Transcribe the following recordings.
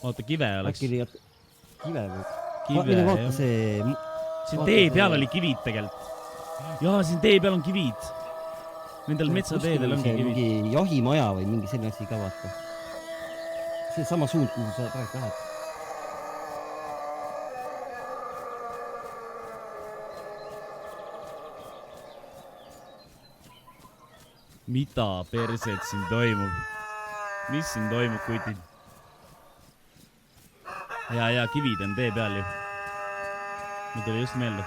Oota, kive oleks. Kive või? Kive, jah. Siin tee peal oli kivid tegelikult. Jaa, siin tee peal on kivid. Nendel metsateedel ongi kivid. Mingi jahimaja või mingi selline asi ka vaata. See sama suund, kuhu sa praegu lähed. Mida perset siin toimub? Mis siin toimub, kutid? Ja, kivid on tee peal ju. Mul tuli just meelde.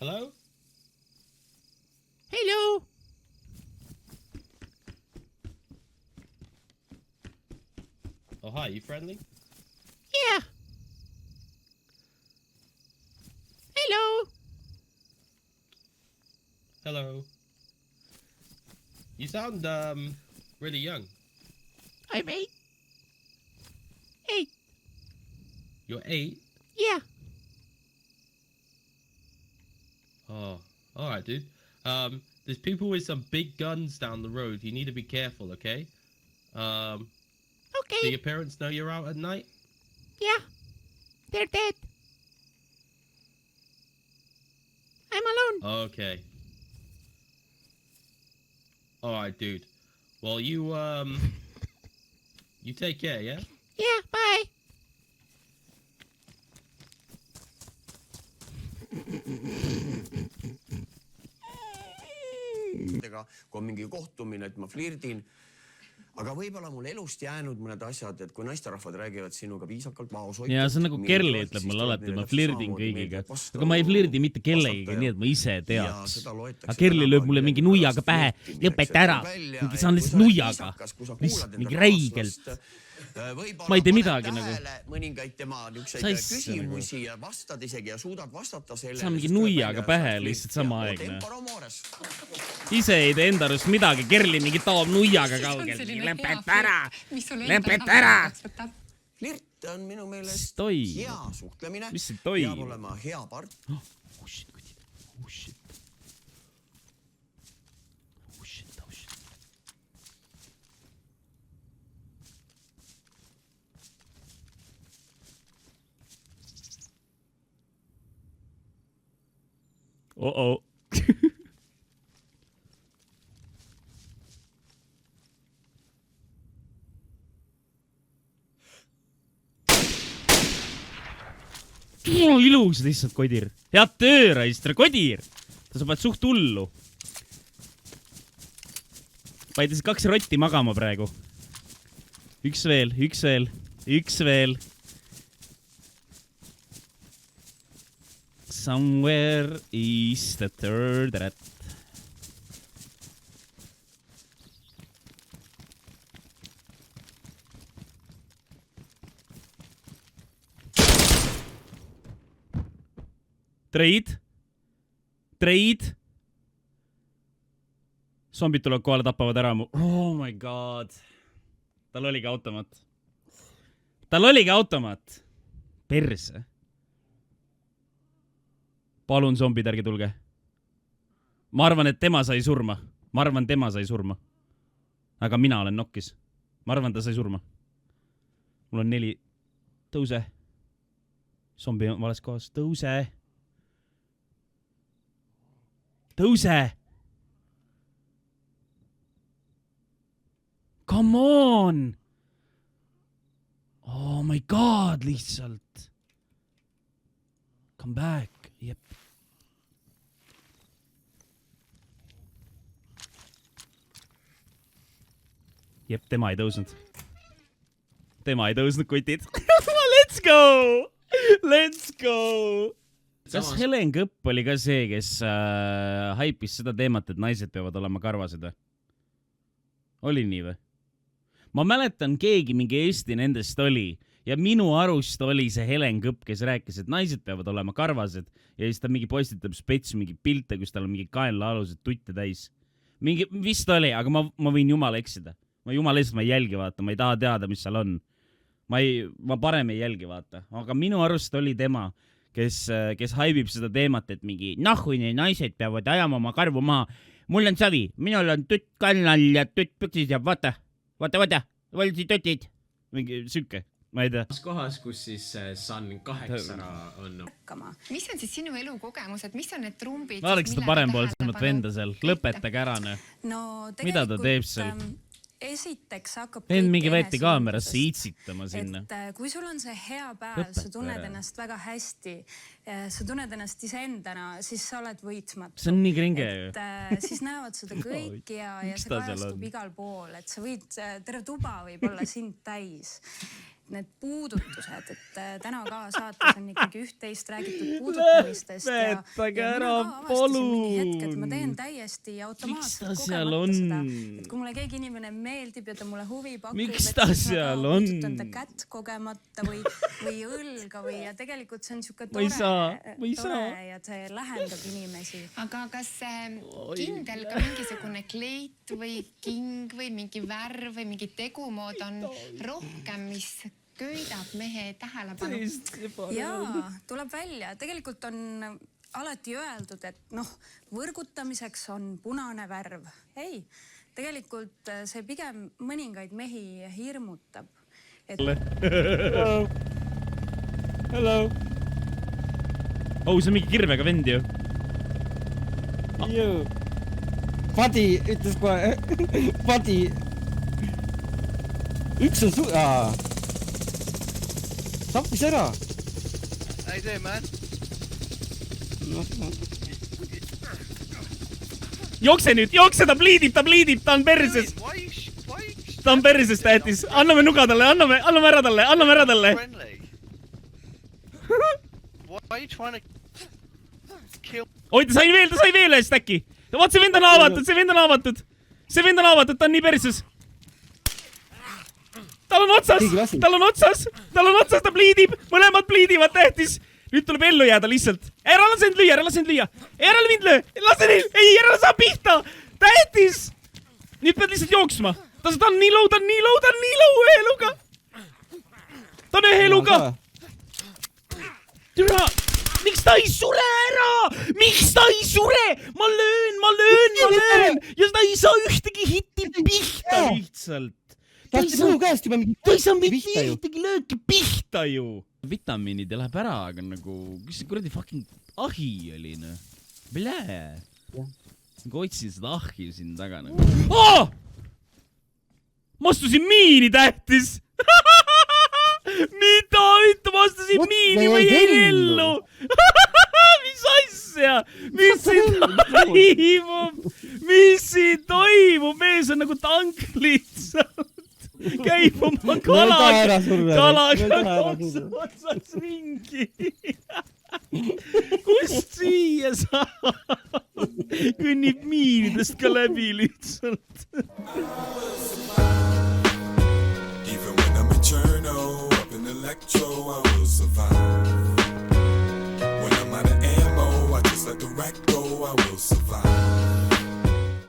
Hello? Hello! Oh, hi, you friendly? Yeah. Hello. Hello. You sound, really young. I'm 8. 8. You're 8? Yeah. Oh, alright, dude. There's people with some big guns down the road. You need to be careful, okay? Okay. Do your parents know you're out at night? Yeah. They're dead. I'm alone. Okay. Alright, dude. Well, you take care, yeah? Yeah, bye. Kui on mingi kohtumine, et ma flirdin, aga võib-olla mul elust jäänud mõned asjad, et kui naisterahvad räägivad sinuga viisakalt vaoshoitud. Ja see on nagu Kerli ütleb mulle alati, ma flirdin kõigiga. Aga ma ei flirdi mitte kellegiga, nii et ma ise teaks. Aga Kerli lööb mulle mingi nuiaga pähe, lõpeta ära. See on lihtsalt nuiaga. Lihtsalt mingi räigelt. Ma ei tee midagi nagu. Mõningaid tema küsimusi ja vastad isegi ja suudad vastata selle. See on mingi nuiaga pähe lihtsalt sama aegne. Ise ei tee enda arust midagi, Kerli mingi taob nuiaga kaugelt. Lõpeta ära! Lõpeta ära! Flirt on minu meelest hea suhtlemine. Mis see toimub? Peab olema hea part. Oh shit, kutid. Oh shit. Oh shit, oh shit. Uh-oh. Ilus lihtsalt Kodir. Head tööraistra, Kodir! Sa paned suht hullu. Paidesid 2 rotti magama praegu. Üks veel. Somewhere is the third rat. Trade. Zombid tulevad kohale, tapavad ära mu. Oh my god. Tal oligi automaat. Perse. Palun zombid, ärge tulge. Ma arvan, et tema sai surma. Aga mina olen nokkis. Ma arvan, ta sai surma. Mul on 4. Tõuse. Zombi on vales kohas. Tõuse. Come on! Oh my god, lihtsalt. Come back. Jep. Jep, tema ei tõusnud, kutid. Let's go! Kas Helen Kõpp oli ka see, kes haipis seda teemat, et naised peavad olema karvased või? Oli nii või? Ma mäletan, keegi mingi Eesti nendest oli ja minu arust oli see Helen Kõpp, kes rääkis, et naised peavad olema karvased ja siis ta mingi postitab spets mingi pilte, kus tal on mingi kaenlaalused tutte täis. Mingi, vist oli, aga ma võin jumala eksida. Ma ei jälgi vaata, ma ei taha teada, mis seal on. Ma parem ei jälgi vaata, aga minu arust oli tema, kes haibib seda teemat, et mingi naised peavad ajama oma karvu maha. mul on savi, minul on tutt kannal ja tutt püksis ja vaata, valsi tutid. Mingi süke, ma ei tea. Kohas, kus siis Sun 8 on. Mis on siis sinu elukogemused, mis on need trumbid? Ma oleks seda parempoolsemat venda seal, lõpetage ära. No mida ta teeb seal? Esiteks hakkab Vend mingi võeti kaamerasse itsitama sinna. Et kui sul on see hea päev, sa tunned ennast väga hästi, sa tunned ennast iseendana, siis sa oled võitmatu. See on nii kringe ju. Siis näevad seda kõik ja see kajastub igal pool, et sa võid, terve tuba võib olla sind täis. Need puudutused, et täna ka saates on ikkagi üht-teist räägitud puudutamistest ja mina ka avastasin mingi hetk, et ma teen täiesti automaatselt kogemata seda, et kui mulle keegi inimene meeldib ja ta mulle huvi pakub, miks ta seal on? Puudutan ta kätt kogemata või õlga või ja tegelikult see on siuke tore ja see lähendab inimesi. Aga kas kindel ka mingisugune kleit või king või mingi värv või mingi tegumood on rohkem, mis köidab mehe tähelepanu? Jaa, tuleb välja. Tegelikult on alati öeldud, et võrgutamiseks on punane värv. Ei, tegelikult see pigem mõningaid mehi hirmutab. Hello. See on mingi kirvega vend ju. Padi ütles kohe. Padi. Üks on tappis ära. How you doing, man? Jookse nüüd, ta pliidib, ta on perses. Ta on perses, tähtis. Anname nuga talle, anname ära talle. Why are you trying to kill? Oi, ta sai veel ühest äkki. Vaat see vend on haavatud, ta on nii perses. Tal on otsas, ta pliidib, mõlemad pliidivad, tähtis. Nüüd tuleb ellu jääda lihtsalt. Ära lase end lüüa. Ära mind löö. Ära saa pihta. Tähtis. Nüüd pead lihtsalt jooksma. Ta on nii low ühe eluga. Ta on ühe eluga. Türa, miks ta ei sure ära? Ma löön. Ja ta ei saa ühtegi hitti pihta lihtsalt. Ta ei saa ühtegi lööki pihta ju. Vitamiinid läheb ära, aga nagu, kus see kuradi fucking ahi oli, Blää. Nagu otsin seda ahi siin taga. Ma astusin miini, tähtis. Mida ütleb, ma astusin miini või jäin ellu. Mis asja? Mis siin toimub? Mees on nagu tank lihtsalt. Käib oma kalaga otsas ringi. Kust siia saab? Kõnnib miinidest ka läbi lihtsalt. Even when I'm in Cherno, up in Electro